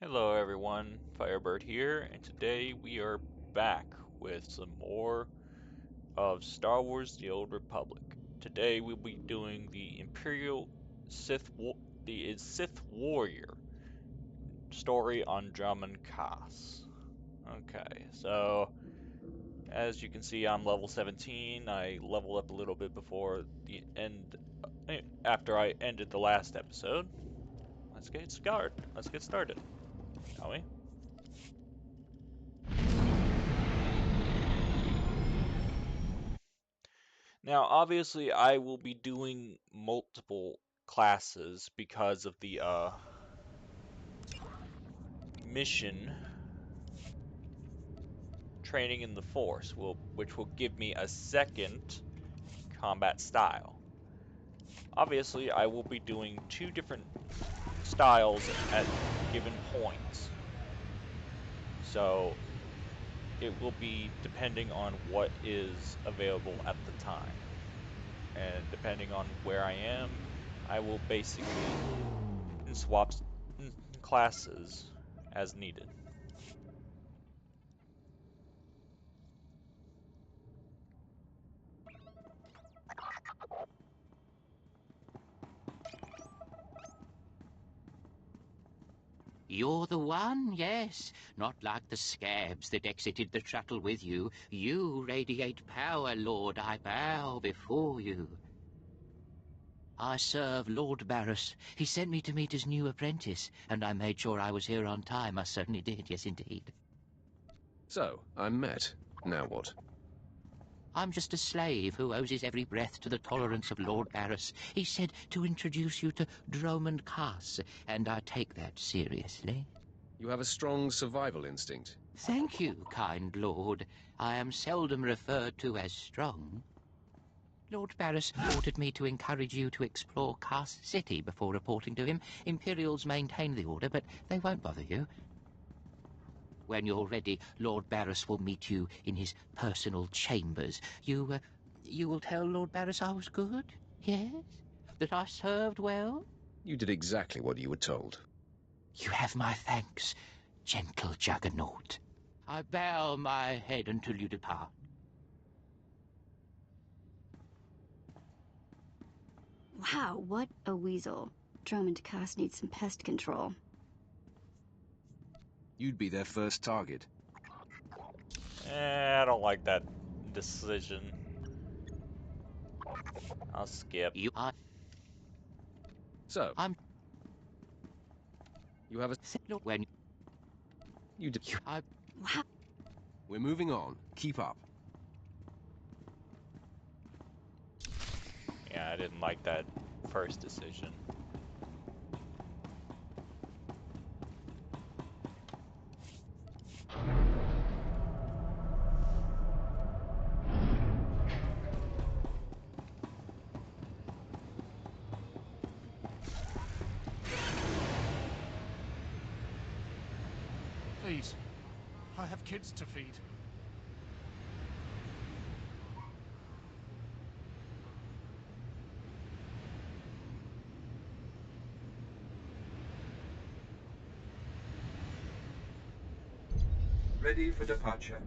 Hello everyone, Firebird here, and today we are back with some more of Star Wars: The Old Republic. Today we'll be doing the Imperial Sith Warrior story on Domund Kass. Okay, so as you can see, I'm level 17. I leveled up a little bit before the end, after I ended the last episode. Let's get started. Shall we? Now, obviously, I will be doing multiple classes because of the mission training in the Force, which will give me a second combat style. Obviously, I will be doing two different styles at given points. So, it will be depending on what is available at the time. And depending on where I am, I will basically swap classes as needed. You're the one, yes. Not like the scabs that exited the shuttle with you. You radiate power, Lord. I bow before you. I serve Lord Barris. He sent me to meet his new apprentice, and I made sure I was here on time. I certainly did, yes indeed. So, I'm met. Now what? I'm just a slave who owes his every breath to the tolerance of Lord Barris. He said to introduce you to Domund Kass, and I take that seriously. You have a strong survival instinct. Thank you, kind lord. I am seldom referred to as strong. Lord Barris ordered me to encourage you to explore Kass City before reporting to him. Imperials maintain the order, but they won't bother you. When you're ready, Lord Barris will meet you in his personal chambers. You will tell Lord Barris I was good? Yes? That I served well? You did exactly what you were told. You have my thanks, gentle Juggernaut. I bow my head until you depart. Wow, what a weasel. Drummond Cass needs some pest control. You'd be their first target. I don't like that decision. I'll skip. So, I'm you have a... when You did... Wow. We're moving on. Keep up. Yeah, I didn't like that first decision. Please, I have kids to feed. Ready for departure.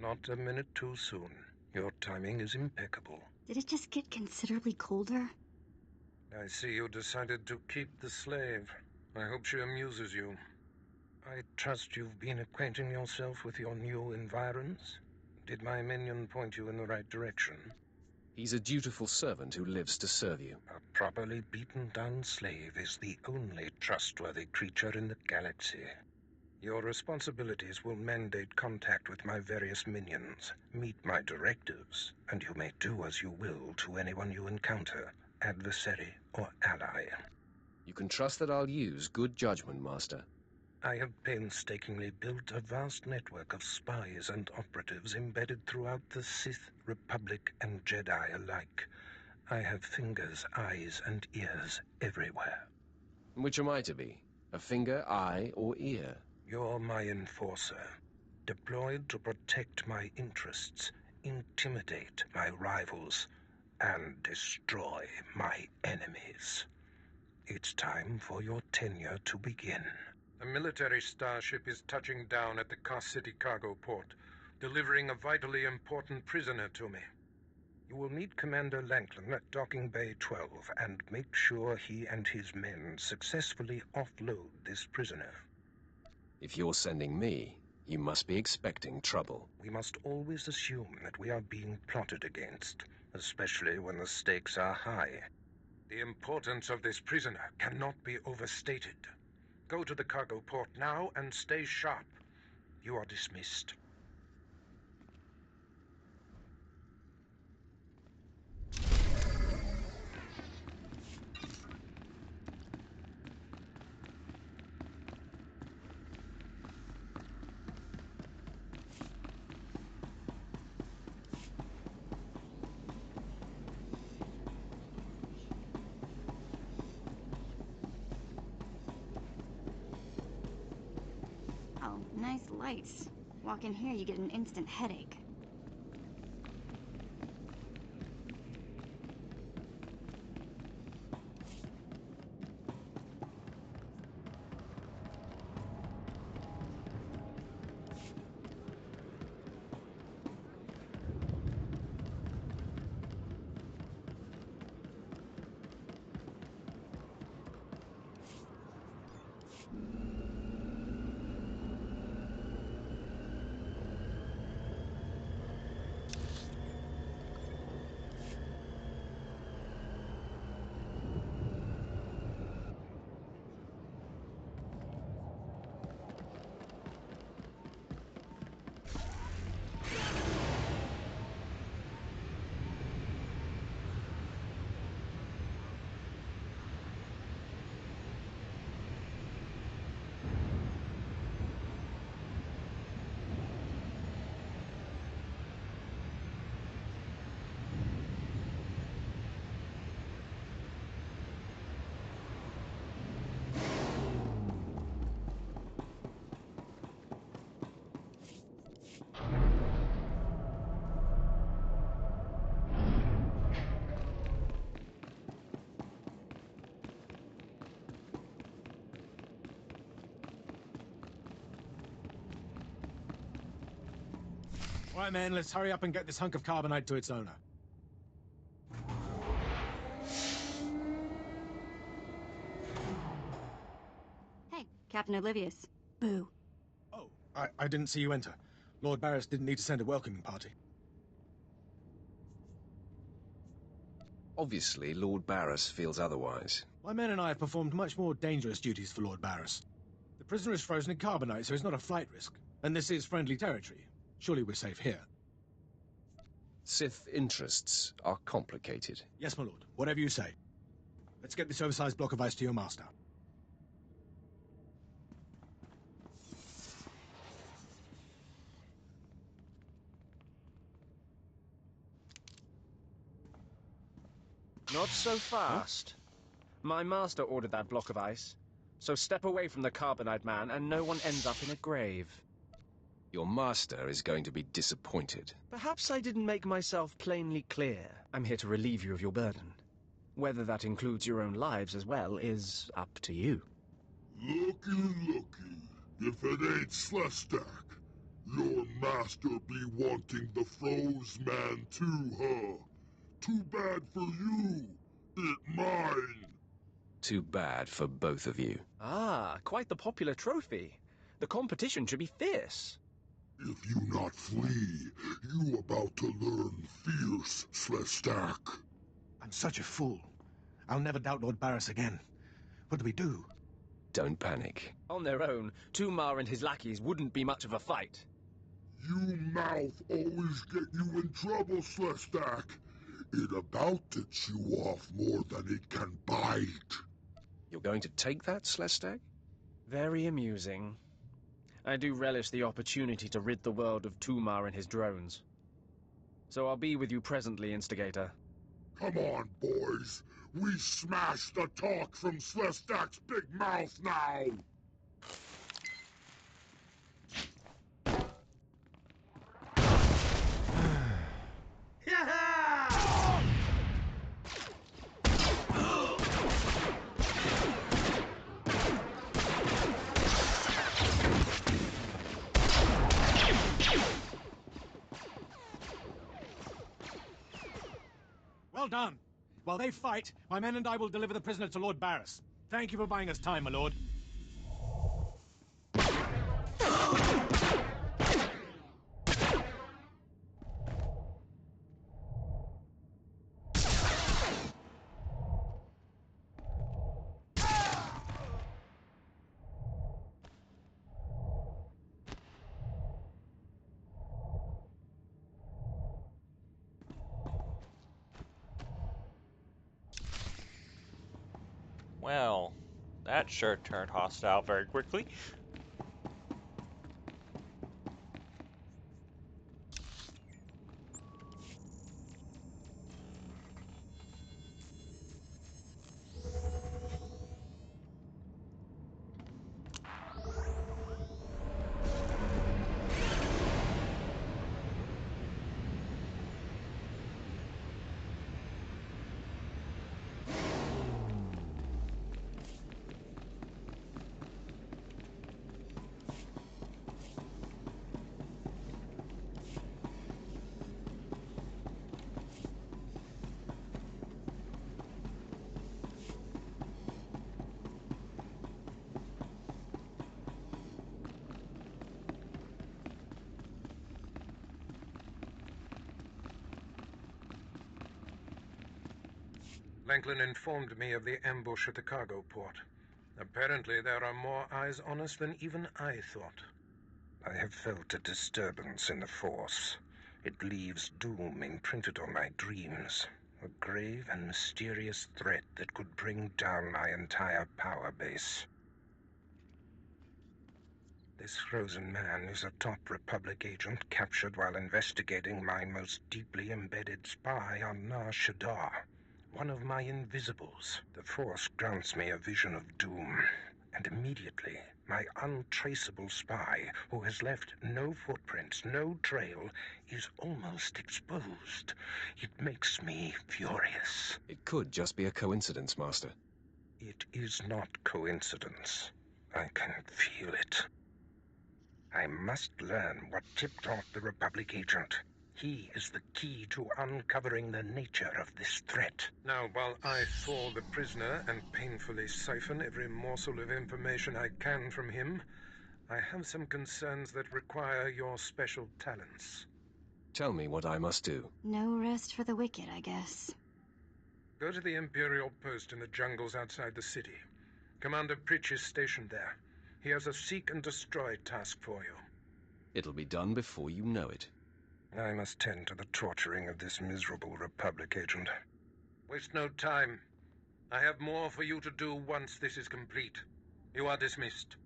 Not a minute too soon. Your timing is impeccable. Did it just get considerably colder? I see you decided to keep the slave. I hope she amuses you. I trust you've been acquainting yourself with your new environs? Did my minion point you in the right direction? He's a dutiful servant who lives to serve you. A properly beaten-down slave is the only trustworthy creature in the galaxy. Your responsibilities will mandate contact with my various minions, meet my directives, and you may do as you will to anyone you encounter, adversary or ally. You can trust that I'll use good judgment, Master. I have painstakingly built a vast network of spies and operatives embedded throughout the Sith, Republic, and Jedi alike. I have fingers, eyes, and ears everywhere. Which am I to be? A finger, eye, or ear? You're my enforcer, deployed to protect my interests, intimidate my rivals, and destroy my enemies. It's time for your tenure to begin. A military starship is touching down at the Kass City cargo port, delivering a vitally important prisoner to me. You will meet Commander Lanklin at Docking Bay 12 and make sure he and his men successfully offload this prisoner. If you're sending me, you must be expecting trouble. We must always assume that we are being plotted against, especially when the stakes are high. The importance of this prisoner cannot be overstated. Go to the cargo port now and stay sharp. You are dismissed. Oh, nice lights. Walk in here, you get an instant headache. All right, man, let's hurry up and get this hunk of carbonite to its owner. Hey, Captain Oblivious. Boo. Oh, I didn't see you enter. Lord Barris didn't need to send a welcoming party. Obviously, Lord Barris feels otherwise. My men and I have performed much more dangerous duties for Lord Barris. The prisoner is frozen in carbonite, so it's not a flight risk. And this is friendly territory. Surely we're safe here. Sith interests are complicated. Yes, my lord. Whatever you say. Let's get this oversized block of ice to your master. Not so fast. My master ordered that block of ice. So step away from the carbonite man and no one ends up in a grave. Your master is going to be disappointed. Perhaps I didn't make myself plainly clear. I'm here to relieve you of your burden. Whether that includes your own lives as well is up to you. Looky, looky. If it ain't Slestak, your master be wanting the froze man too, huh? Too bad for you. It mine. Too bad for both of you. Ah, quite the popular trophy. The competition should be fierce. If you not flee, you about to learn fierce, Slestak. I'm such a fool. I'll never doubt Lord Barris again. What do we do? Don't panic. On their own, Tumar and his lackeys wouldn't be much of a fight. You mouth always get you in trouble, Slestak. It about to chew off more than it can bite. You're going to take that, Slestak? Very amusing. I do relish the opportunity to rid the world of Tumar and his drones. So I'll be with you presently, Instigator. Come on, boys. We smash the talk from Slestak's big mouth now. Well done. While they fight, my men and I will deliver the prisoner to Lord Barris. Thank you for buying us time, my lord. Well, that sure turned hostile very quickly. Langlin informed me of the ambush at the cargo port. Apparently there are more eyes on us than even I thought. I have felt a disturbance in the Force. It leaves doom imprinted on my dreams. A grave and mysterious threat that could bring down my entire power base. This frozen man is a top Republic agent captured while investigating my most deeply embedded spy on Nar Shaddaa. One of my invisibles. The Force grants me a vision of doom. And immediately, my untraceable spy, who has left no footprints, no trail, is almost exposed. It makes me furious. It could just be a coincidence, Master. It is not coincidence. I can feel it. I must learn what tipped off the Republic agent. He is the key to uncovering the nature of this threat. Now, while I thaw the prisoner and painfully siphon every morsel of information I can from him, I have some concerns that require your special talents. Tell me what I must do. No rest for the wicked, I guess. Go to the Imperial post in the jungles outside the city. Commander Pritch is stationed there. He has a seek and destroy task for you. It'll be done before you know it. I must tend to the torturing of this miserable Republic agent. Waste no time. I have more for you to do once this is complete. You are dismissed.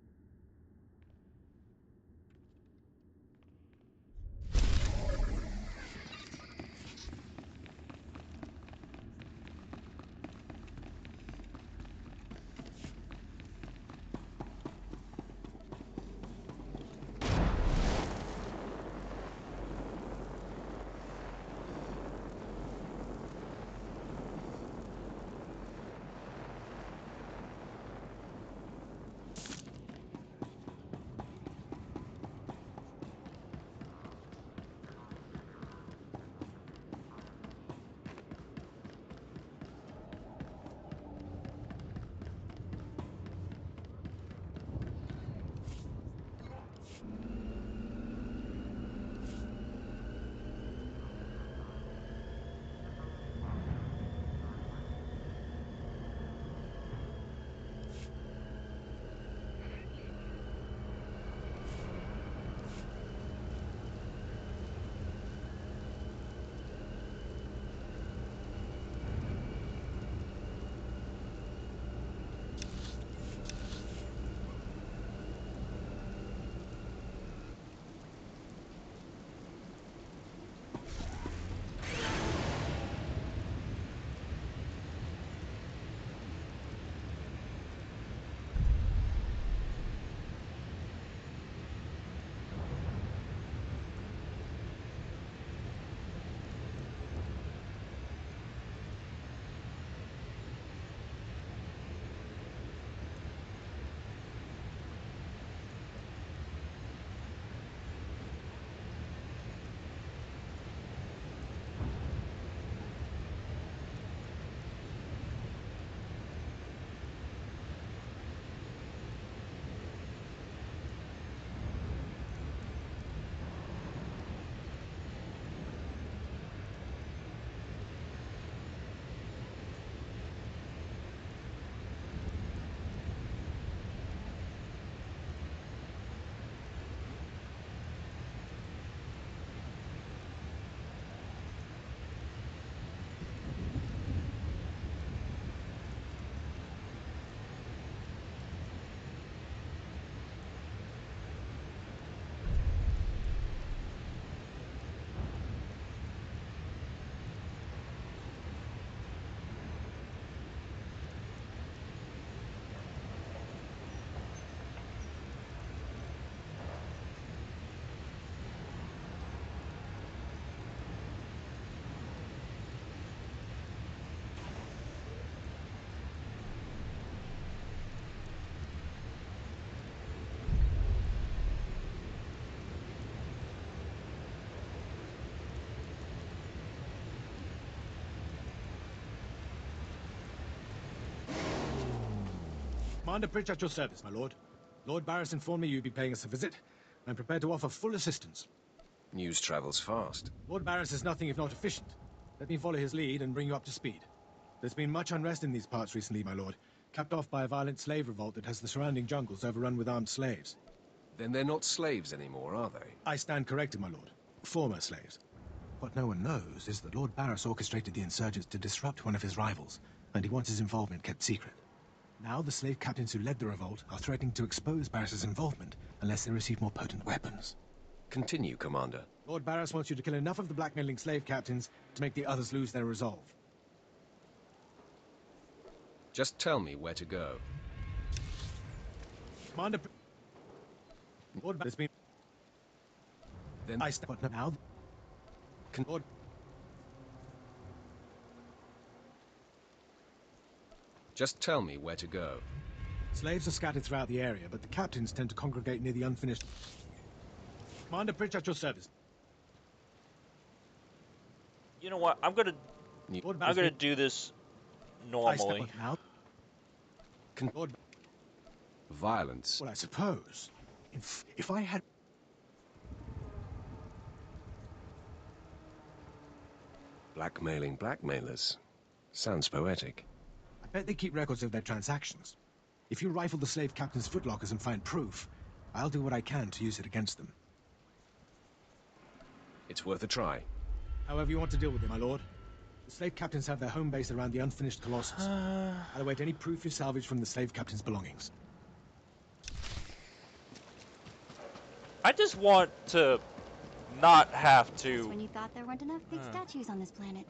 Commander Pritch at your service, my lord. Lord Barris informed me you'd be paying us a visit. I'm prepared to offer full assistance. News travels fast. Lord Barris is nothing if not efficient. Let me follow his lead and bring you up to speed. There's been much unrest in these parts recently, my lord, capped off by a violent slave revolt that has the surrounding jungles overrun with armed slaves. Then they're not slaves anymore, are they? I stand corrected, my lord. Former slaves. What no one knows is that Lord Barris orchestrated the insurgents to disrupt one of his rivals, and he wants his involvement kept secret. Now the slave captains who led the revolt are threatening to expose Barris's involvement unless they receive more potent weapons. Continue, Commander. Lord Barris wants you to kill enough of the blackmailing slave captains to make the others lose their resolve. Just tell me where to go. Commander... Lord Barris has been... Then I step on now. Lord... Just tell me where to go. Slaves are scattered throughout the area, but the captains tend to congregate near the unfinished... Commander Pritch at your service. You know what? I'm gonna do this I step normally. on now. Lord... Violence. Well, I suppose. If I had... Blackmailing blackmailers. Sounds poetic. I bet they keep records of their transactions. If you rifle the slave captain's footlockers and find proof, I'll do what I can to use it against them. It's worth a try. However you want to deal with it, my lord. The slave captains have their home base around the unfinished Colossus. I'll await any proof you salvage from the slave captain's belongings. I just want to not have That's to. when you thought there weren't enough big statues on this planet.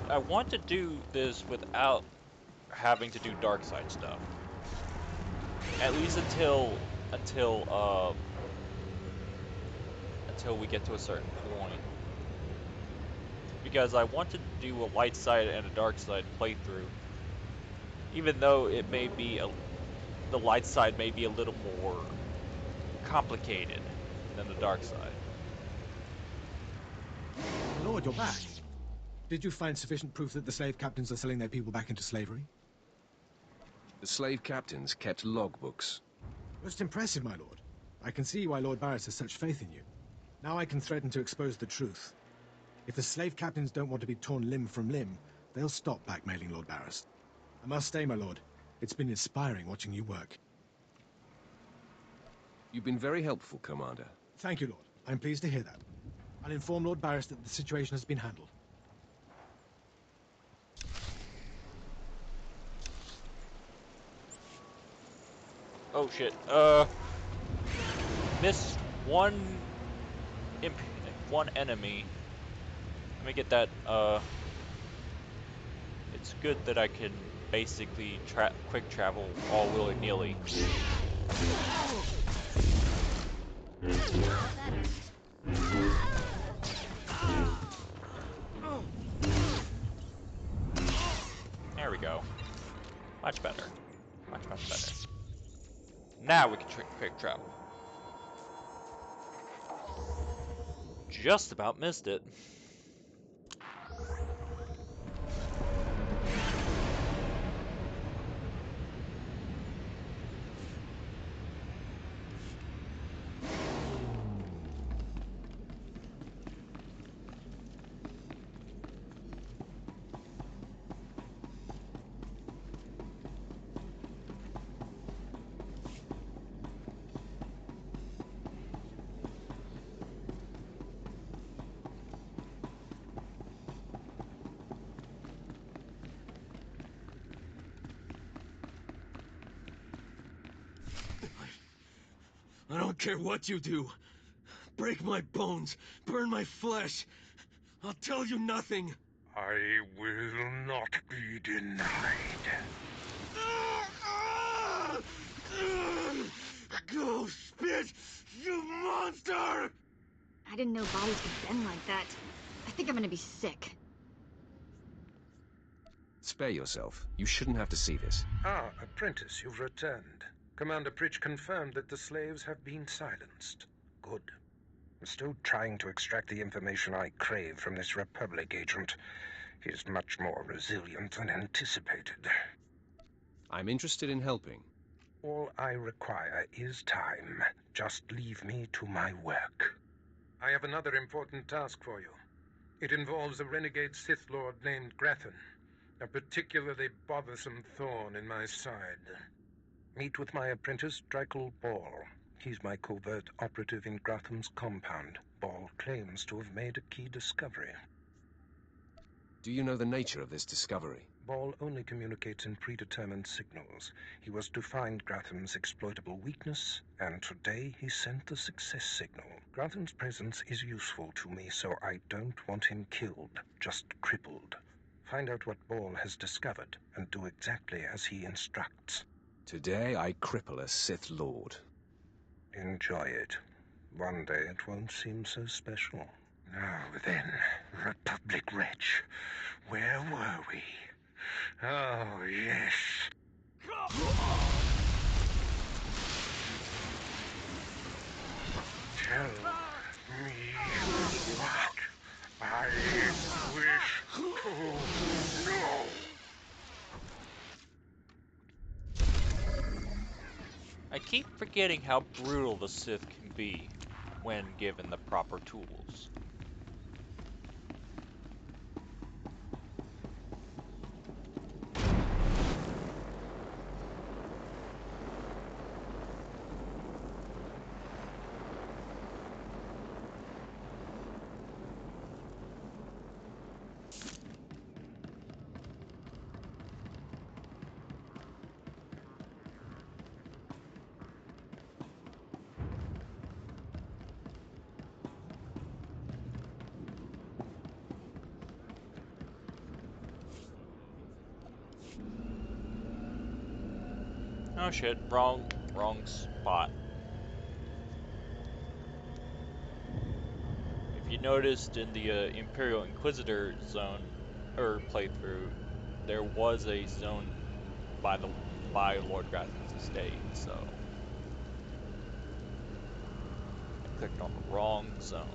I want to do this without having to do dark side stuff. At least until we get to a certain point. Because I want to do a light side and a dark side playthrough. Even though it may be the light side may be a little more complicated than the dark side. Lord, you're back. Did you find sufficient proof that the slave captains are selling their people back into slavery? The slave captains kept logbooks. Most impressive, my lord. I can see why Lord Barris has such faith in you. Now I can threaten to expose the truth. If the slave captains don't want to be torn limb from limb, they'll stop blackmailing Lord Barris. I must stay, my lord. It's been inspiring watching you work. You've been very helpful, Commander. Thank you, Lord. I'm pleased to hear that. I'll inform Lord Barris that the situation has been handled. Oh shit. Missed one enemy. Let me get that. It's good that I can basically quick travel all willy-nilly. There we go. Much better. Much, much better. Now we can quick travel. Just about missed it. I don't care what you do. Break my bones, burn my flesh. I'll tell you nothing. I will not be denied. Go spit, you monster! I didn't know bodies could bend like that. I think I'm gonna be sick. Spare yourself. You shouldn't have to see this. Ah, apprentice, you've returned. Commander Pritch confirmed that the slaves have been silenced. Good. I'm still trying to extract the information I crave from this Republic agent. He's much more resilient than anticipated. I'm interested in helping. All I require is time. Just leave me to my work. I have another important task for you. It involves a renegade Sith Lord named Grathan, a particularly bothersome thorn in my side. Meet with my apprentice, Drykel Ball. He's my covert operative in Gratham's compound. Ball claims to have made a key discovery. Do you know the nature of this discovery? Ball only communicates in predetermined signals. He was to find Gratham's exploitable weakness, and today he sent the success signal. Gratham's presence is useful to me, so I don't want him killed, just crippled. Find out what Ball has discovered, and do exactly as he instructs. Today I cripple a Sith Lord. Enjoy it. One day it won't seem so special. Now then, Republic wretch, where were we? Oh, yes. Tell me what I wish to know. I keep forgetting how brutal the Sith can be when given the proper tools. Oh shit, wrong spot. If you noticed in the Imperial Inquisitor zone, or playthrough, there was a zone by Lord Grathan's estate, so I clicked on the wrong zone.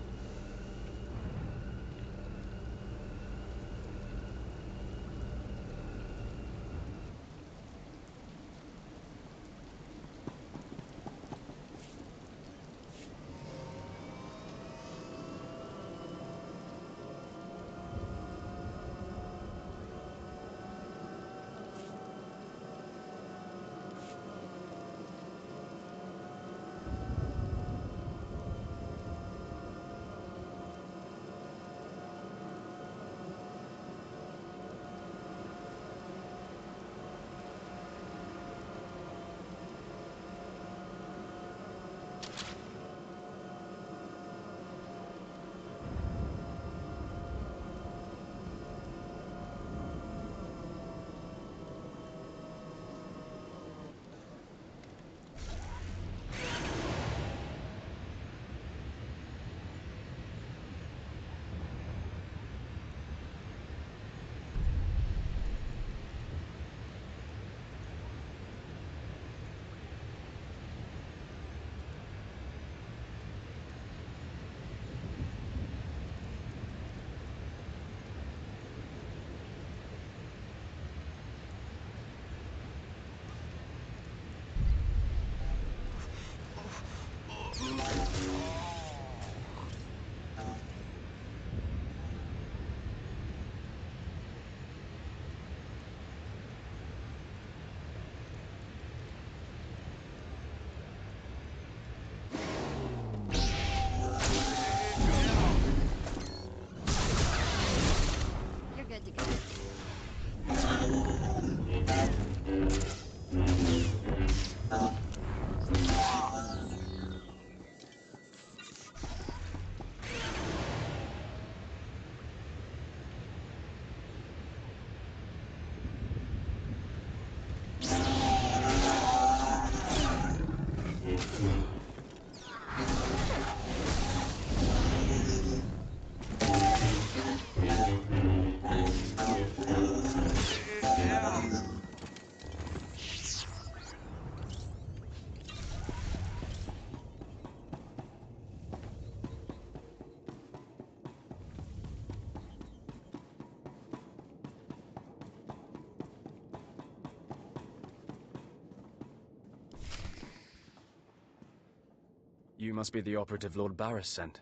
You must be the operative Lord Barris sent.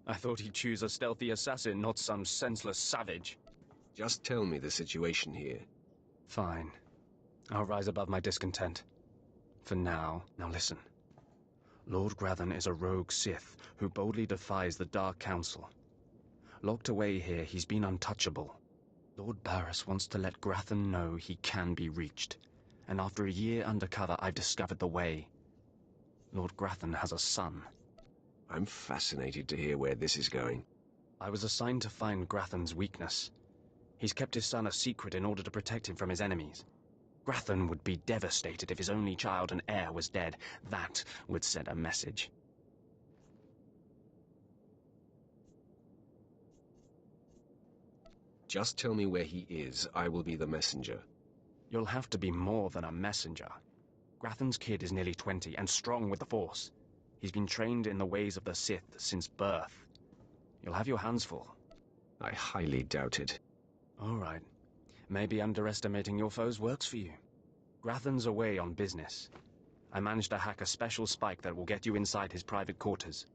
I thought he'd choose a stealthy assassin, not some senseless savage. Just tell me the situation here. Fine. I'll rise above my discontent. For now, listen. Lord Grathan is a rogue Sith who boldly defies the Dark Council. Locked away here, he's been untouchable. Lord Barris wants to let Grathan know he can be reached. And after a year undercover, I've discovered the way. Lord Grathan has a son. I'm fascinated to hear where this is going. I was assigned to find Grathan's weakness. He's kept his son a secret in order to protect him from his enemies. Grathan would be devastated if his only child and heir was dead. That would send a message. Just tell me where he is. I will be the messenger. You'll have to be more than a messenger. Grathan's kid is nearly 20 and strong with the Force. He's been trained in the ways of the Sith since birth. You'll have your hands full. I highly doubt it. All right. Maybe underestimating your foes works for you. Grathan's away on business. I managed to hack a special spike that will get you inside his private quarters.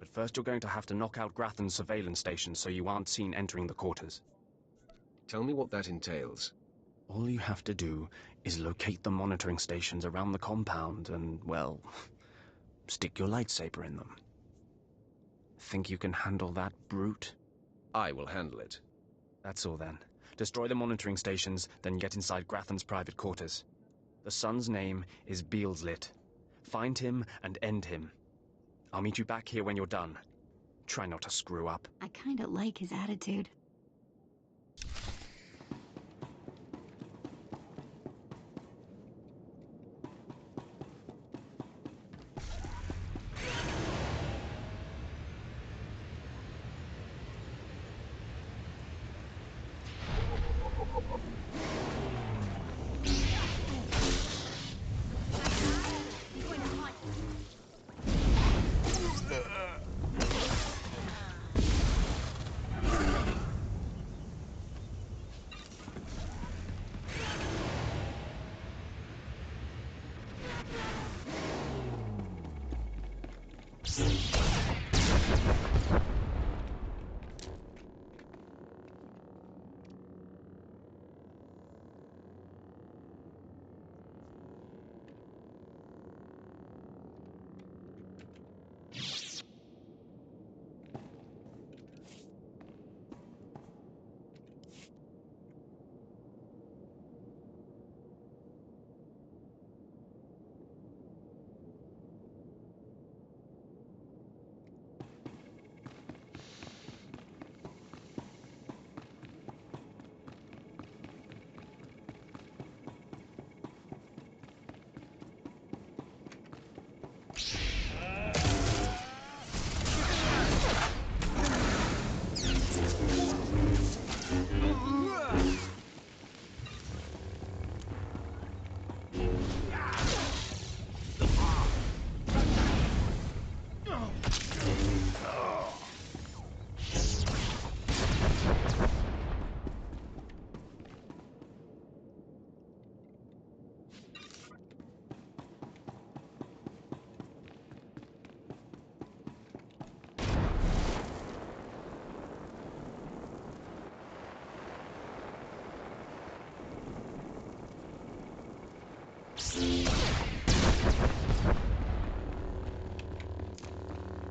But first you're going to have to knock out Grathan's surveillance station so you aren't seen entering the quarters. Tell me what that entails. All you have to do is locate the monitoring stations around the compound and, well, stick your lightsaber in them. Think you can handle that, brute? I will handle it. That's all then. Destroy the monitoring stations, then get inside Grathan's private quarters. The son's name is Beelslit. Find him and end him. I'll meet you back here when you're done. Try not to screw up. I kinda like his attitude.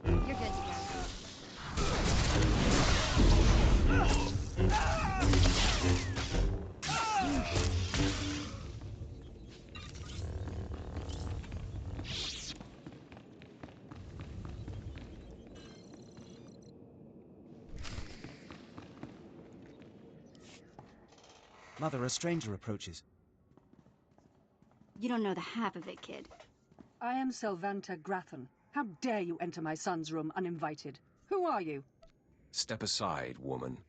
You're good to go. Mother, a stranger approaches. You don't know the half of it, kid. I am Selvanta Grathan. How dare you enter my son's room uninvited? Who are you? Step aside, woman.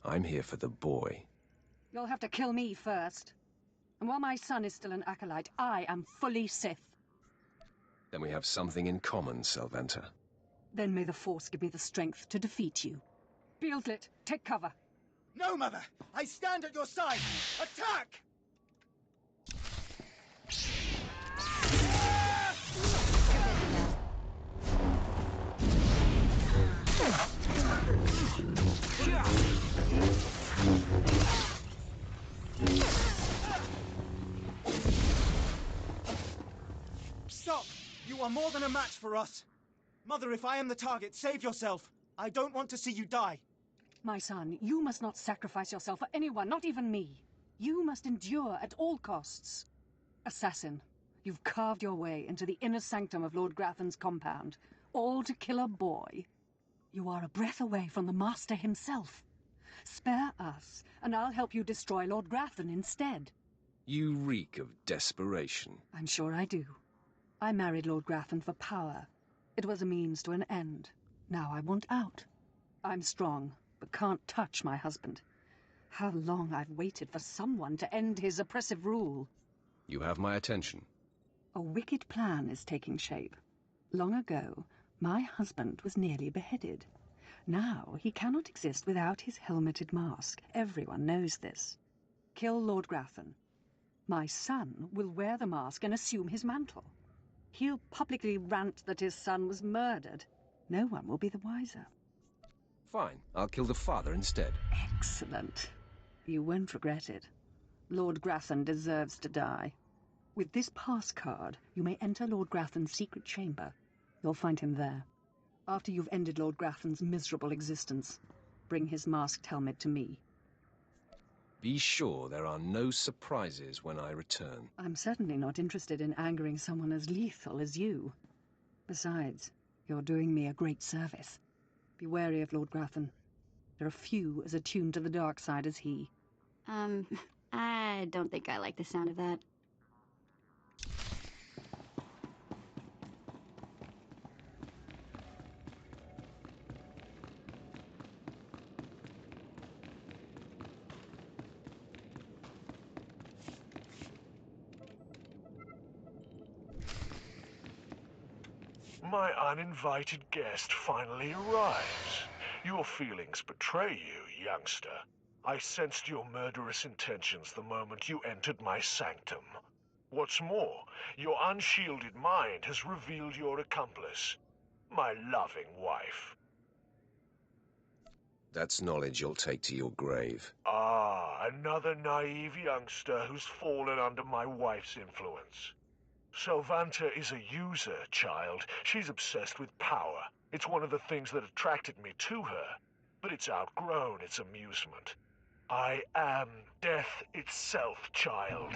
I'm here for the boy. You'll have to kill me first. And while my son is still an acolyte, I am fully Sith. Then we have something in common, Selventa. Then may the Force give me the strength to defeat you. Beelslit, take cover. No, Mother! I stand at your side! Attack! You're good to go. Stop! You are more than a match for us. Mother, if I am the target, save yourself. I don't want to see you die. My son, you must not sacrifice yourself for anyone, not even me. You must endure at all costs. Assassin, you've carved your way into the inner sanctum of Lord Grafton's compound, all to kill a boy. You are a breath away from the Master himself. Spare us, and I'll help you destroy Lord Grafton instead. You reek of desperation. I'm sure I do. I married Lord Grafton for power. It was a means to an end. Now I want out. I'm strong, but can't touch my husband. How long I've waited for someone to end his oppressive rule. You have my attention. A wicked plan is taking shape. Long ago, my husband was nearly beheaded. Now he cannot exist without his helmeted mask. Everyone knows this. Kill Lord Grafton. My son will wear the mask and assume his mantle. He'll publicly rant that his son was murdered. No one will be the wiser. Fine, I'll kill the father instead. Excellent. You won't regret it. Lord Grafton deserves to die. With this pass card, you may enter Lord Grafton's secret chamber. You'll find him there. After you've ended Lord Grafton's miserable existence, bring his masked helmet to me. Be sure there are no surprises when I return. I'm certainly not interested in angering someone as lethal as you. Besides, you're doing me a great service. Be wary of Lord Grafton. There are few as attuned to the dark side as he. I don't think I like the sound of that. My uninvited guest finally arrives. Your feelings betray you, youngster. I sensed your murderous intentions the moment you entered my sanctum. What's more, your unshielded mind has revealed your accomplice, my loving wife. That's knowledge you'll take to your grave. Ah, another naive youngster who's fallen under my wife's influence. Sylvanta is a user, child. She's obsessed with power. It's one of the things that attracted me to her, but it's outgrown its amusement. I am death itself, child.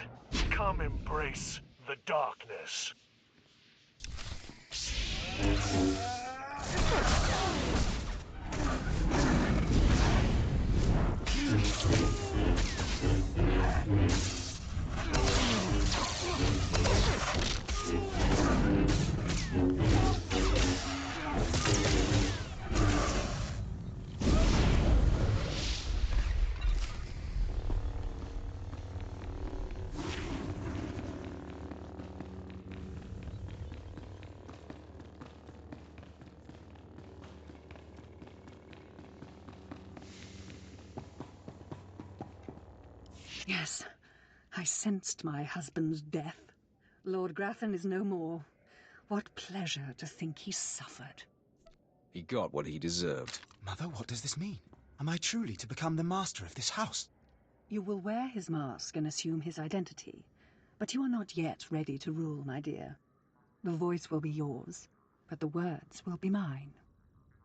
Come embrace the darkness. Yes, I sensed my husband's death. Lord Grafton is no more. What pleasure to think he suffered. He got what he deserved. Mother, what does this mean? Am I truly to become the master of this house? You will wear his mask and assume his identity, but you are not yet ready to rule, my dear. The voice will be yours, but the words will be mine.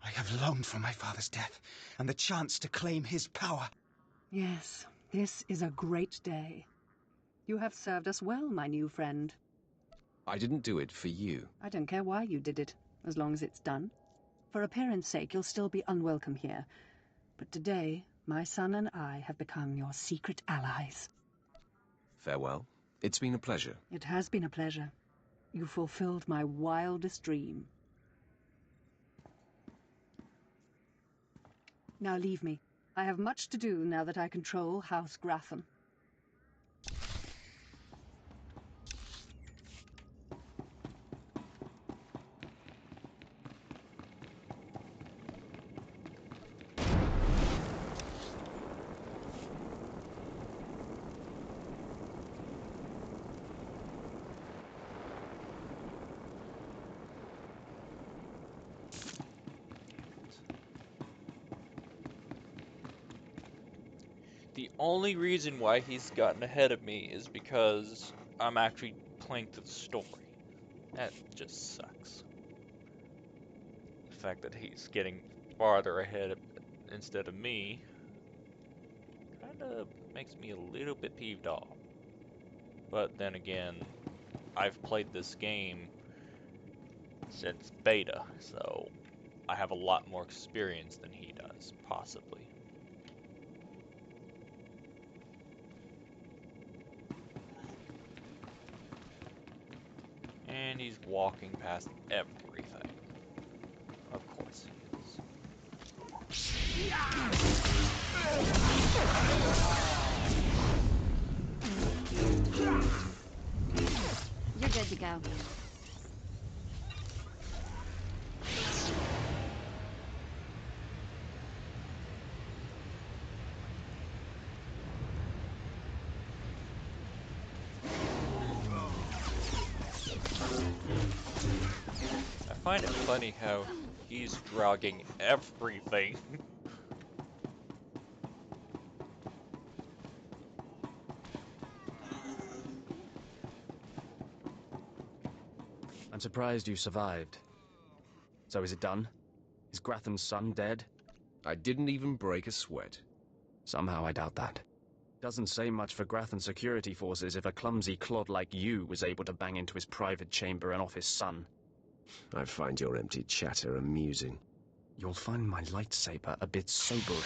I have longed for my father's death, and the chance to claim his power. Yes, this is a great day. You have served us well, my new friend. I didn't do it for you. I don't care why you did it, as long as it's done. For appearance sake, you'll still be unwelcome here. But today, my son and I have become your secret allies. Farewell. It's been a pleasure. It has been a pleasure. You fulfilled my wildest dream. Now leave me. I have much to do now that I control House Grafton. The only reason why he's gotten ahead of me is because I'm actually playing through the story. That just sucks. The fact that he's getting farther ahead instead of me kind of makes me a little bit peeved off. But then again, I've played this game since beta, so I have a lot more experience than he does, possibly. And he's walking past everything. Of course he is. You're good to go. I find it funny how he's dragging everything. I'm surprised you survived. So is it done? Is Grathan's son dead? I didn't even break a sweat. Somehow I doubt that. Doesn't say much for Grathan's security forces if a clumsy clod like you was able to bang into his private chamber and off his son. I find your empty chatter amusing. You'll find my lightsaber a bit sobering.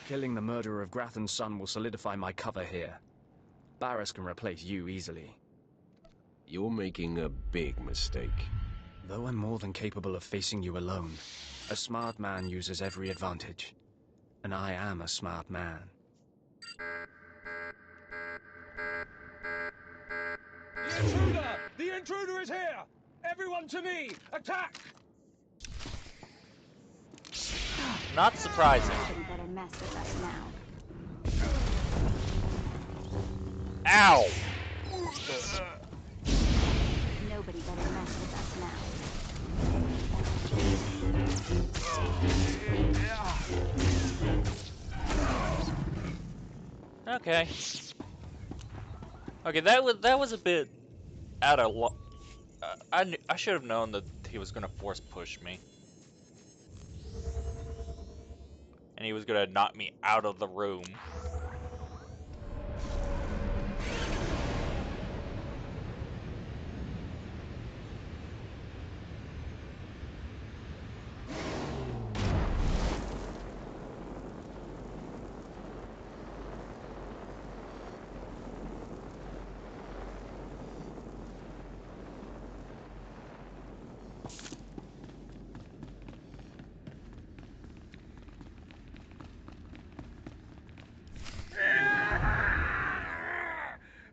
Killing the murderer of Grathan's son will solidify my cover here. Barris can replace you easily. You're making a big mistake. Though I'm more than capable of facing you alone, a smart man uses every advantage. And I am a smart man. The intruder! The intruder is here! Everyone to me! Attack! Not surprising. Nobody better mess with us now. Ow! Nobody better mess with us now. Okay. Okay, that was a bit out of I should have known that he was gonna force push me, and he was gonna knock me out of the room.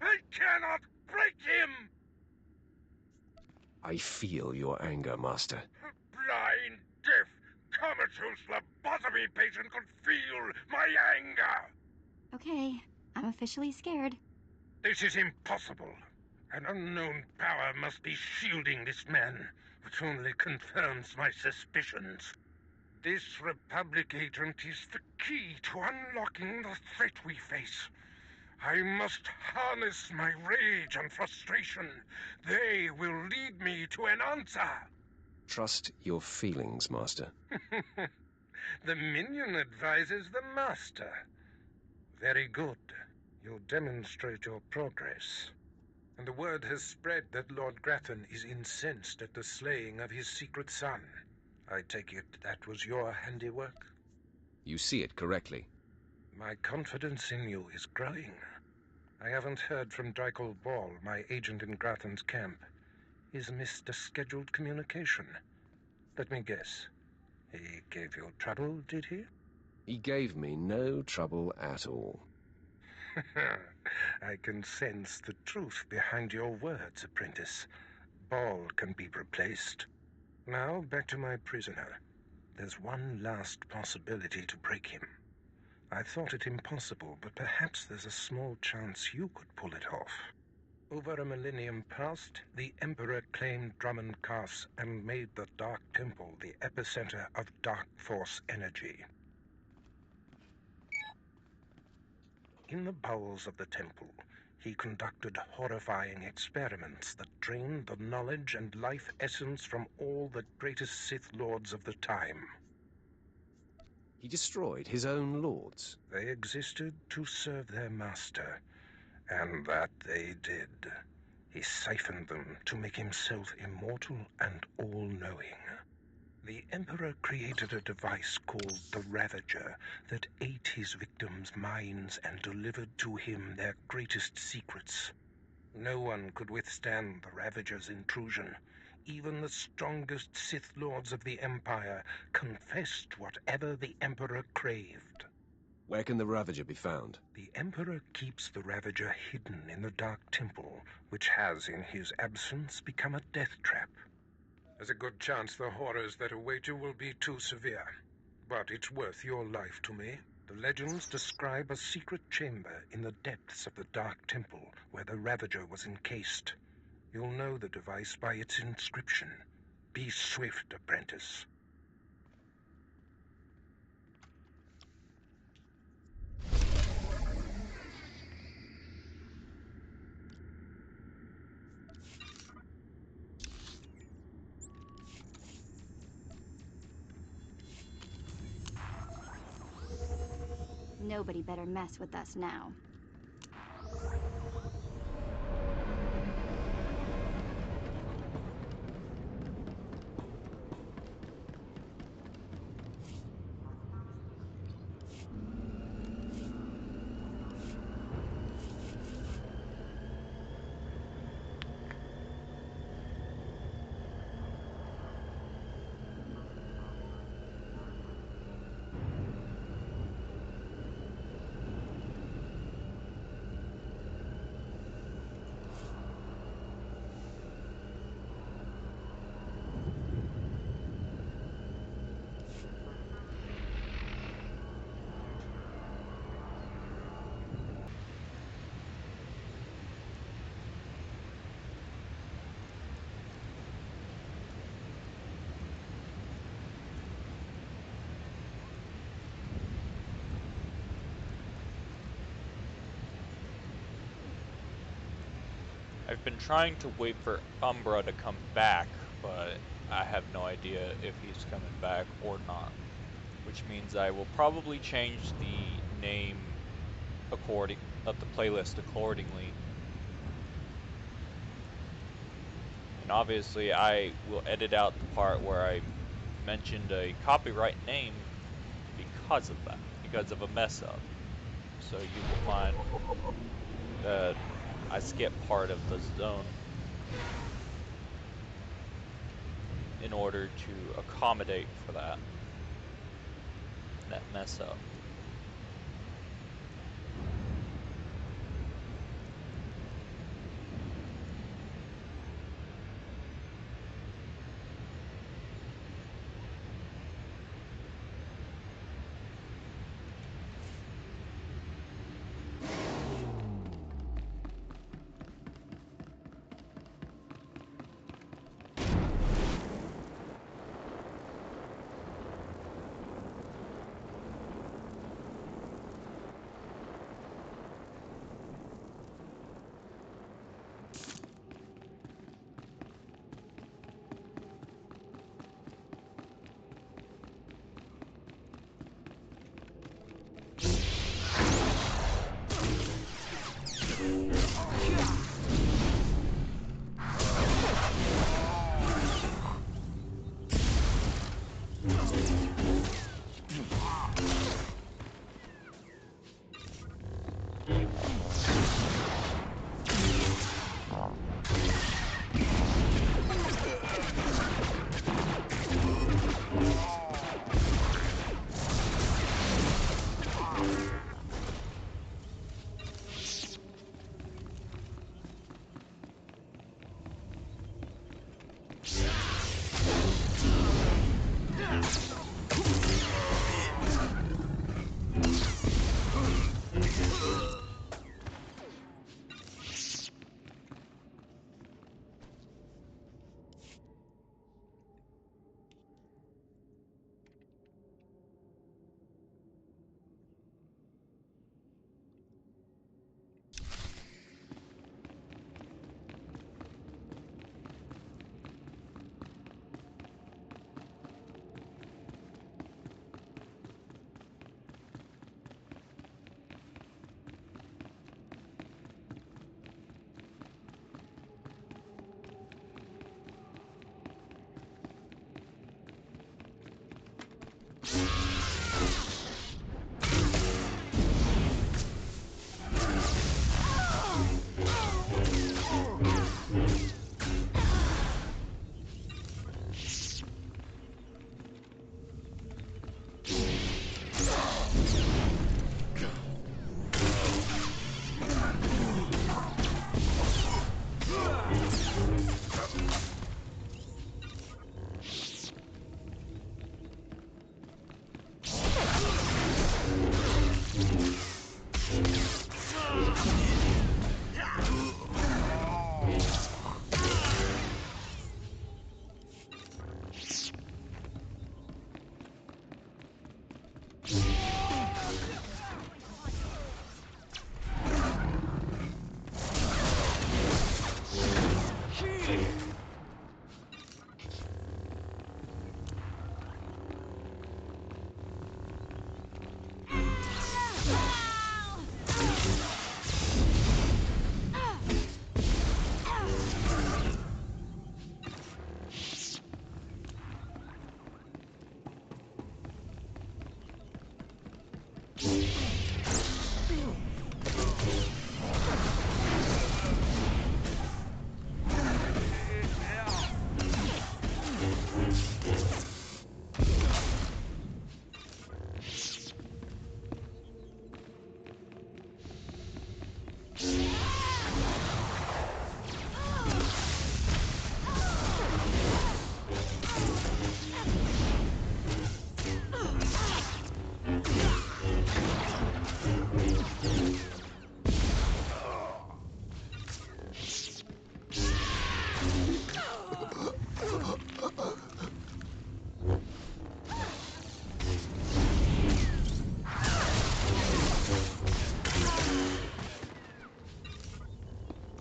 I cannot break him! I feel your anger, Master. Blind, deaf, comatose lobotomy patient could feel my anger! Okay, I'm officially scared. This is impossible. An unknown power must be shielding this man, which only confirms my suspicions. This Republic agent is the key to unlocking the threat we face. I must harness my rage and frustration. They will lead me to an answer. Trust your feelings, Master. The minion advises the master. Very good. You'll demonstrate your progress. And the word has spread that Lord Grathan is incensed at the slaying of his secret son. I take it that was your handiwork? You see it correctly. My confidence in you is growing. I haven't heard from Drykel Ball, my agent in Grathan's camp. He's missed a scheduled communication. Let me guess. He gave you trouble, did he? He gave me no trouble at all. I can sense the truth behind your words, apprentice. Ball can be replaced. Now, back to my prisoner. There's one last possibility to break him. I thought it impossible, but perhaps there's a small chance you could pull it off. Over a millennium past, the Emperor claimed Domund kass and made the Dark Temple the epicenter of Dark Force energy. In the bowels of the temple, he conducted horrifying experiments that drained the knowledge and life essence from all the greatest Sith lords of the time. He destroyed his own lords. They existed to serve their master, and that they did. He siphoned them to make himself immortal and all-knowing. The Emperor created a device called the Ravager that ate his victims' minds and delivered to him their greatest secrets. No one could withstand the Ravager's intrusion. Even the strongest Sith Lords of the Empire confessed whatever the Emperor craved. Where can the Ravager be found? The Emperor keeps the Ravager hidden in the Dark Temple, which has, in his absence, become a death trap. There's a good chance the horrors that await you will be too severe, but it's worth your life to me. The legends describe a secret chamber in the depths of the Dark Temple where the Ravager was encased. You'll know the device by its inscription. Be swift, apprentice. Nobody better mess with us now. I've been trying to wait for Umbra to come back, but I have no idea if he's coming back or not. Which means I will probably change the name of the playlist accordingly. And obviously I will edit out the part where I mentioned a copyright name because of that, because of a mess up. So you will find that I skipped part of the zone in order to accommodate for that mess up.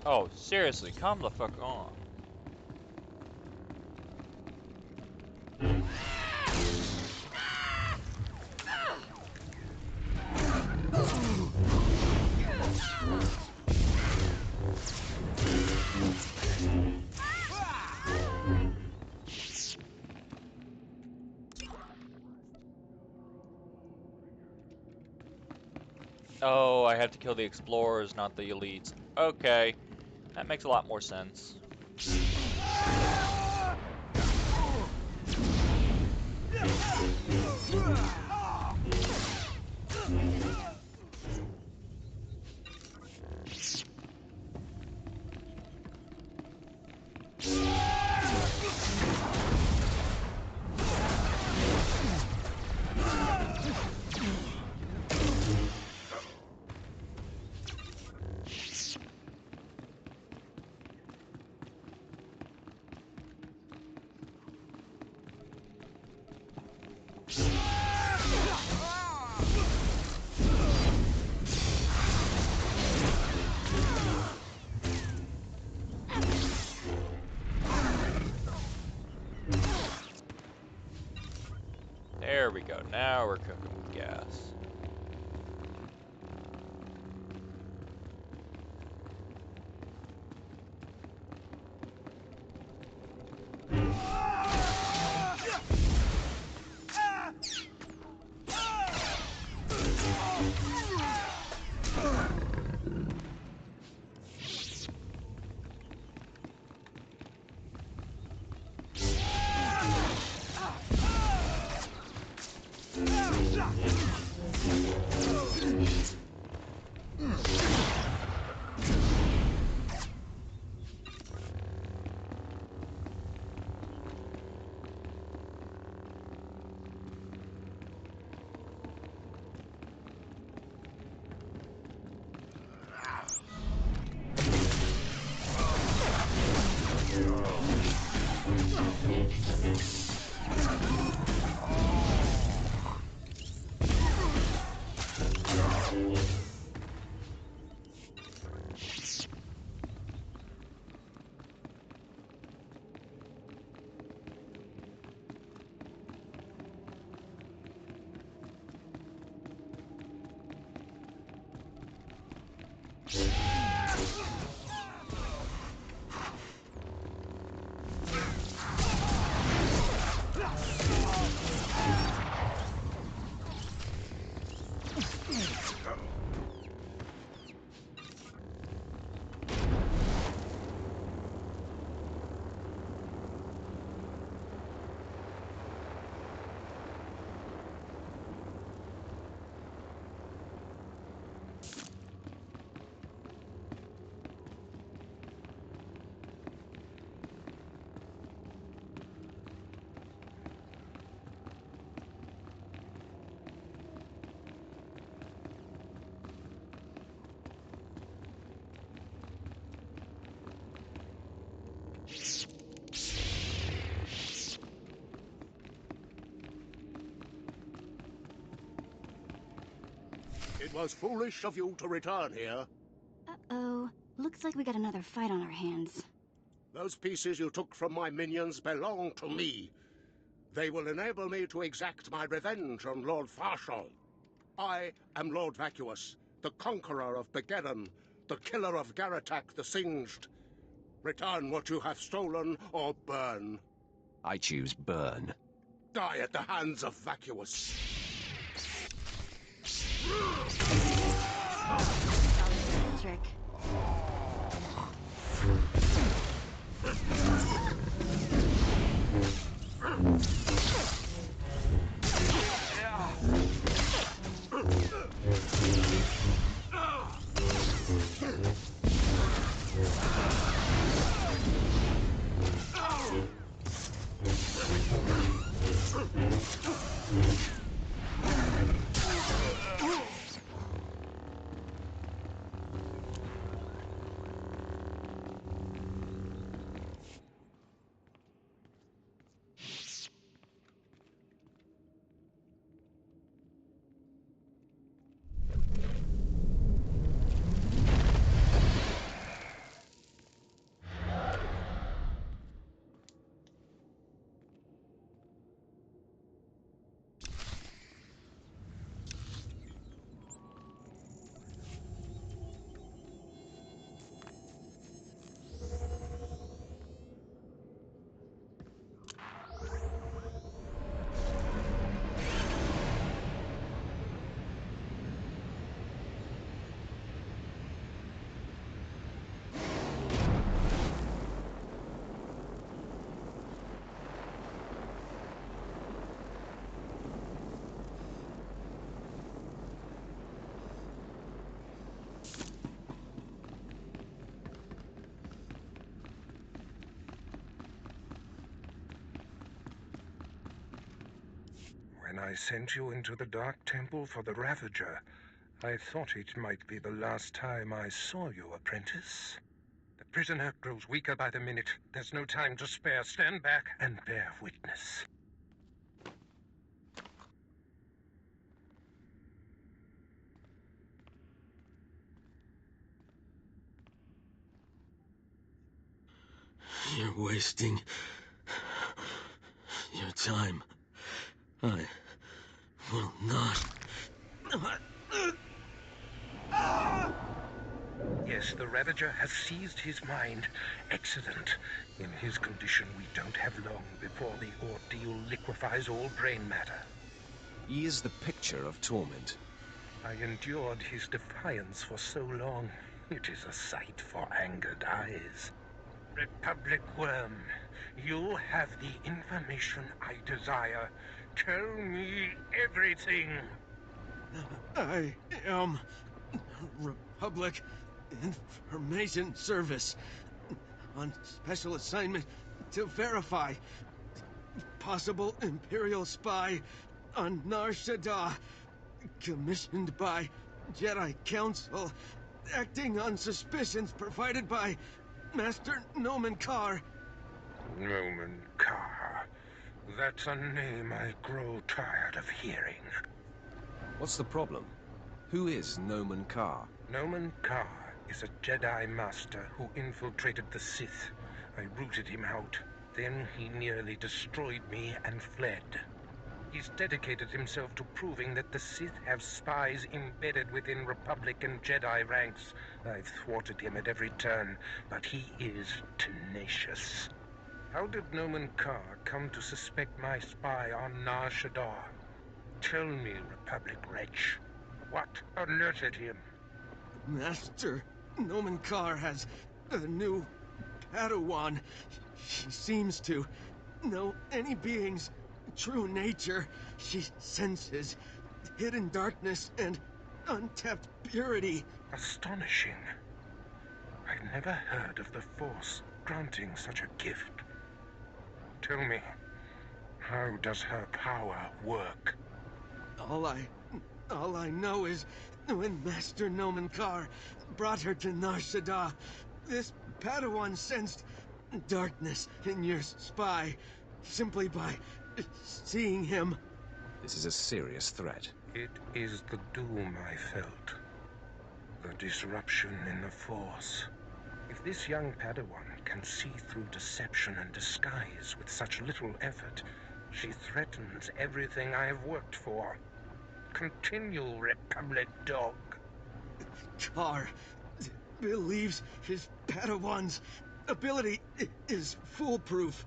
Oh, seriously, calm the fuck on. Oh, I have to kill the explorers, not the elites. Okay, that makes a lot more sense. There we go, now we're cooking with gas. It was foolish of you to return here. Uh-oh. Looks like we got another fight on our hands. Those pieces you took from my minions belong to me. They will enable me to exact my revenge on Lord Farshal. I am Lord Vacuous, the conqueror of Begeddon, the killer of Garatak the Singed. Return what you have stolen, or burn. I choose burn. Die at the hands of Vacuous. Trick. When I sent you into the Dark Temple for the Ravager, I thought it might be the last time I saw you, apprentice. The prisoner grows weaker by the minute. There's no time to spare. Stand back and bear witness. You're wasting your time. I will not. Yes, the Ravager has seized his mind. Excellent. In his condition, we don't have long before the ordeal liquefies all brain matter. He is the picture of torment. I endured his defiance for so long. It is a sight for angered eyes. Republic Worm, you have the information I desire. Tell me everything. I am Republic Information Service on special assignment to verify possible Imperial spy on Nar Shaddaa, commissioned by Jedi Council, acting on suspicions provided by Master Nomen Karr. Nomen Karr. That's a name I grow tired of hearing. What's the problem? Who is Nomen Karr? Nomen Karr is a Jedi Master who infiltrated the Sith. I rooted him out. Then he nearly destroyed me and fled. He's dedicated himself to proving that the Sith have spies embedded within Republic and Jedi ranks. I've thwarted him at every turn, but he is tenacious. How did Nomen Karr come to suspect my spy on Nar Shaddaa? Tell me, Republic wretch, what alerted him? Master Nomen Karr has a new Padawan. She seems to know any being's true nature. She senses hidden darkness and untapped purity. Astonishing. I've never heard of the Force granting such a gift. Tell me, how does her power work? All I know is when Master Nomen Karr brought her to Nar Shaddaa, this Padawan sensed darkness in your spy simply by seeing him. This is a serious threat. It is the doom I felt. The disruption in the Force. If this young Padawan can see through deception and disguise with such little effort, she threatens everything I have worked for. Continue, Republic dog. Carr believes his Padawan's ability is foolproof,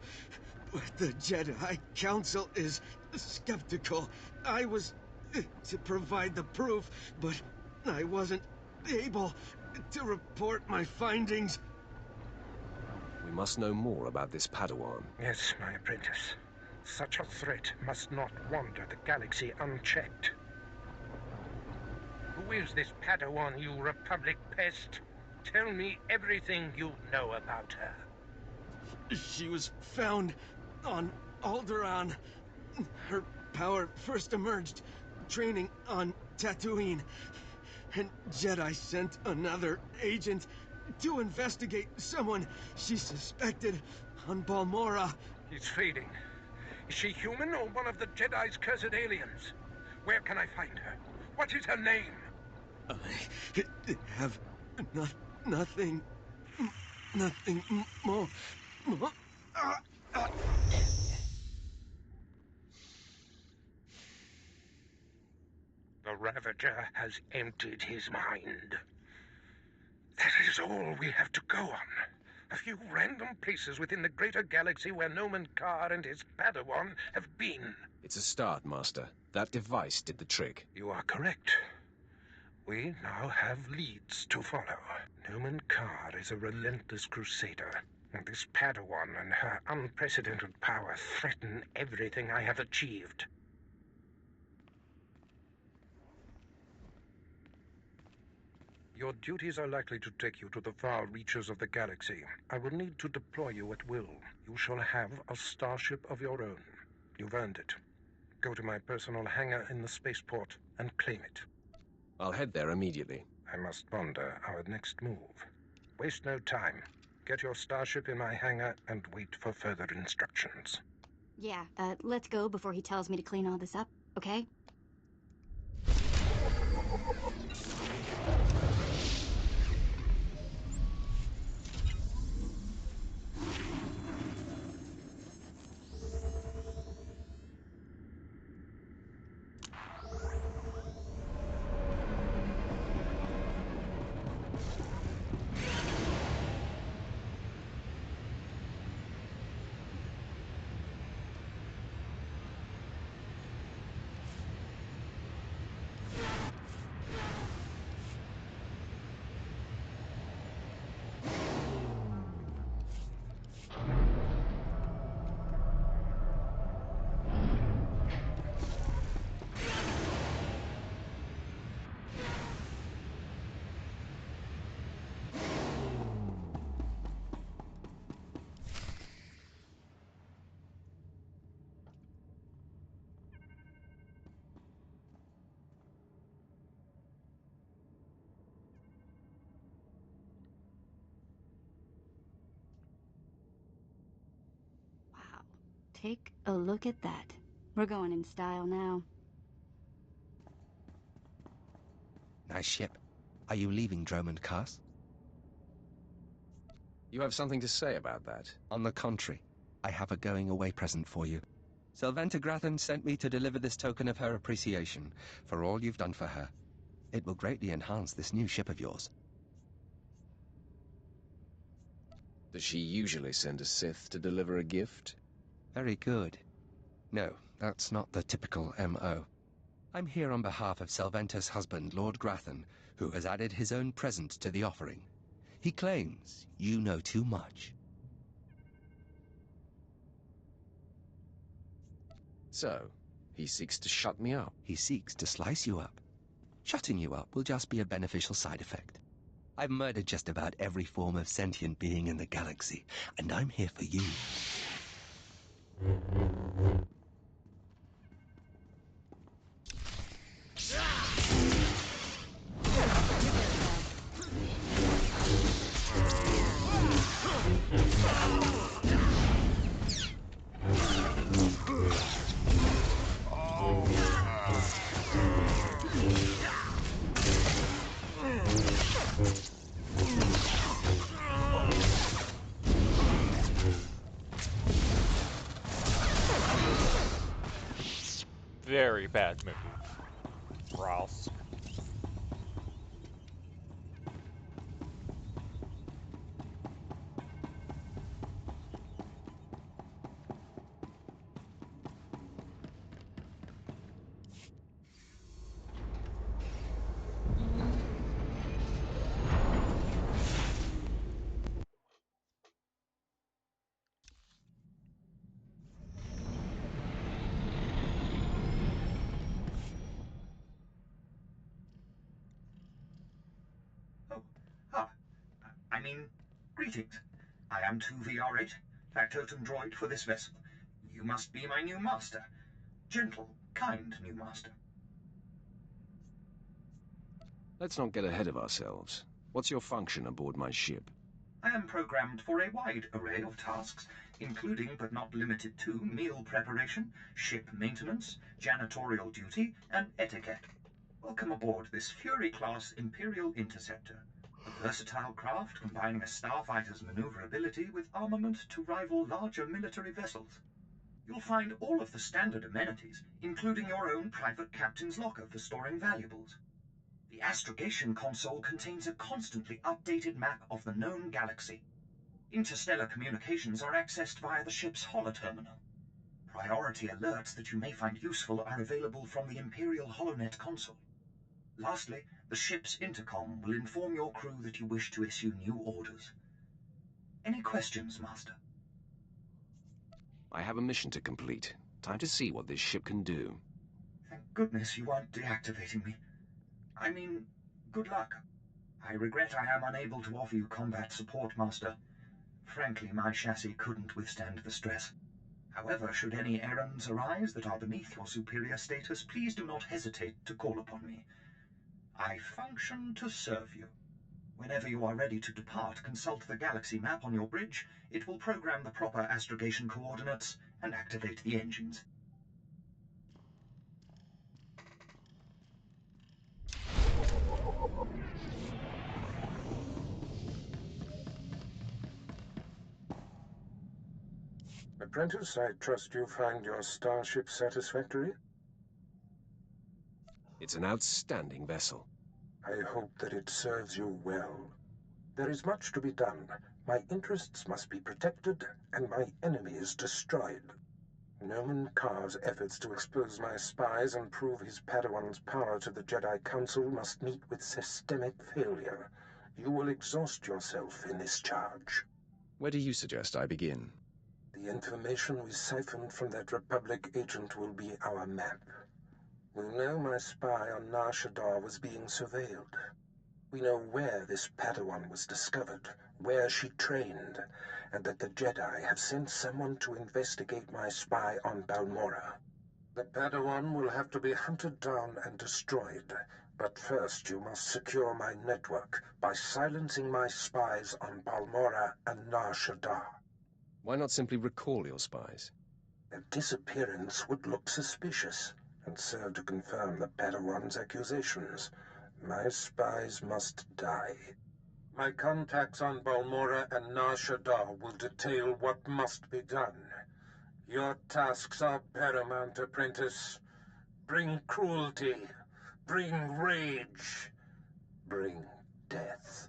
but the Jedi Council is skeptical. I was to provide the proof, but I wasn't able to report my findings. We must know more about this Padawan. Yes, my apprentice. Such a threat must not wander the galaxy unchecked. Who is this Padawan, you Republic pest? Tell me everything you know about her. She was found on Alderaan. Her power first emerged training on Tatooine. And Jedi sent another agent to investigate someone she suspected on Balmora. He's fading. Is she human or one of the Jedi's cursed aliens? Where can I find her? What is her name? I have nothing more. The Ravager has emptied his mind. That is all we have to go on. A few random places within the greater galaxy where Noman Carr and his Padawan have been. It's a start, Master. That device did the trick. You are correct. We now have leads to follow. Noman Carr is a relentless crusader, and this Padawan and her unprecedented power threaten everything I have achieved. Your duties are likely to take you to the far reaches of the galaxy. I will need to deploy you at will. You shall have a starship of your own. You've earned it. Go to my personal hangar in the spaceport and claim it. I'll head there immediately. I must ponder our next move. Waste no time. Get your starship in my hangar and wait for further instructions. Yeah, let's go before he tells me to clean all this up, okay? Wow, take a look at that. We're going in style now. Nice ship. Are you leaving Domund Kass? You have something to say about that? On the contrary, I have a going-away present for you. Sylvanta Grathan sent me to deliver this token of her appreciation for all you've done for her. It will greatly enhance this new ship of yours. Does she usually send a Sith to deliver a gift? Very good. No, that's not the typical M.O. I'm here on behalf of Sylvanta's husband, Lord Grathan, who has added his own present to the offering. He claims you know too much. So, he seeks to shut me up? He seeks to slice you up. Shutting you up will just be a beneficial side effect. I've murdered just about every form of sentient being in the galaxy, and I'm here for you. Very bad move, Ross. I mean, greetings. I am 2VR8, factotum droid for this vessel. You must be my new master. Gentle, kind new master. Let's not get ahead of ourselves. What's your function aboard my ship? I am programmed for a wide array of tasks, including but not limited to meal preparation, ship maintenance, janitorial duty, and etiquette. Welcome aboard this Fury-class Imperial Interceptor. A versatile craft combining a starfighter's maneuverability with armament to rival larger military vessels. You'll find all of the standard amenities, including your own private captain's locker for storing valuables. The astrogation console contains a constantly updated map of the known galaxy. Interstellar communications are accessed via the ship's holoterminal. Priority alerts that you may find useful are available from the Imperial HoloNet console. Lastly, the ship's intercom will inform your crew that you wish to issue new orders. Any questions, Master? I have a mission to complete. Time to see what this ship can do. Thank goodness you aren't deactivating me. I mean, good luck. I regret I am unable to offer you combat support, Master. Frankly, my chassis couldn't withstand the stress. However, should any errands arise that are beneath your superior status, please do not hesitate to call upon me. I function to serve you. Whenever you are ready to depart, consult the galaxy map on your bridge. It will program the proper astrogation coordinates and activate the engines. Apprentice, I trust you find your starship satisfactory? It's an outstanding vessel. I hope that it serves you well. There is much to be done. My interests must be protected, and my enemies destroyed. Noman Karr's efforts to expose my spies and prove his Padawan's power to the Jedi Council must meet with systemic failure. You will exhaust yourself in this charge. Where do you suggest I begin? The information we siphoned from that Republic agent will be our map. We know my spy on Nar Shaddaa was being surveilled. We know where this Padawan was discovered, where she trained, and that the Jedi have sent someone to investigate my spy on Balmorra. The Padawan will have to be hunted down and destroyed, but first you must secure my network by silencing my spies on Balmorra and Nar Shaddaa. Why not simply recall your spies? Their disappearance would look suspicious and serve to confirm the Padawan's accusations. My spies must die. My contacts on Balmorra and Nar Shaddaa will detail what must be done. Your tasks are paramount, Apprentice. Bring cruelty, bring rage, bring death.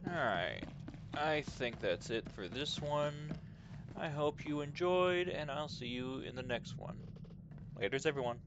Alright, I think that's it for this one. I hope you enjoyed, and I'll see you in the next one. Laters, everyone.